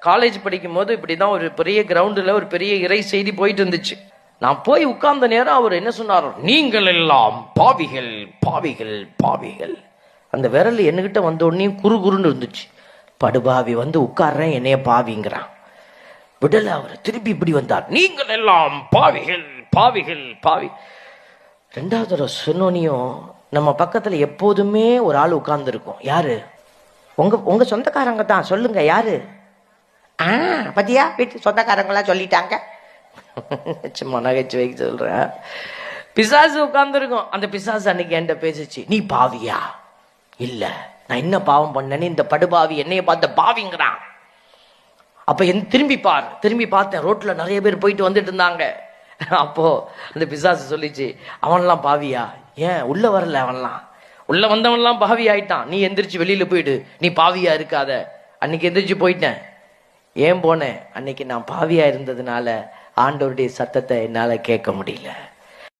College படிக்கும் போது இப்படிதான் ஒரு பெரிய கிரவுண்டில் ஒரு பெரிய இறை செய்தி போயிட்டு இருந்துச்சு. நான் போய் உட்கார்ந்த நேரம் அவர் என்ன சொன்னார், நீங்கள் எல்லாம் பாவிகள் பாவிகள் பாவிகள். அந்த விரல் என்கிட்ட வந்த உடனே குறுகுறுன்னு இருந்துச்சு. படுபாவி வந்து உட்கார்றேன், என்னைய பாவிங்கிறான். விடல அவர் திருப்பி இப்படி வந்தார், நீங்கள் எல்லாம் பாவிகள் பாவிகள் பாவி. ரெண்டாவது தடவை சொன்னோனையும் நம்ம பக்கத்துல எப்போதுமே ஒரு ஆள் உட்கார்ந்து இருக்கும். யாரு? உங்க சொந்தக்காரங்க தான். சொல்லுங்க யாரு? பத்தியா வீட்டு சொந்தக்காரங்களாம் சொல்லிட்டாங்க. சும்மா நகைச்சுவைக்கு சொல்றேன். பிசாசு உட்கார்ந்து இருக்கும். அந்த பிசாசு அன்னைக்கு என்கிட்ட பேசிச்சு, நீ பாவியா? இல்ல, நான் என்ன பாவம் பண்ணேன்னு இந்த படுபாவி என்னைய பார்த்த பாவிங்கிறான். அப்ப திரும்பி பார். திரும்பி பார்த்தேன், ரோட்ல நிறைய பேர் போயிட்டு வந்துட்டு இருந்தாங்க. அப்போ அந்த பிசாசு சொல்லிச்சு, அவன்லாம் பாவியா? ஏன் உள்ள வரல? அவன்லாம் உள்ள வந்தவன்லாம் பாவி ஆயிட்டான். நீ எந்திரிச்சு வெளியில போயிடு, நீ பாவியா இருக்காத. அன்னைக்கு எந்திரிச்சு போயிட்டேன். ஏன் போனேன்? அன்னைக்கு நான் பாவியா இருந்ததுனால ஆண்டவருடைய சத்தத்தை என்னால கேட்க முடியல.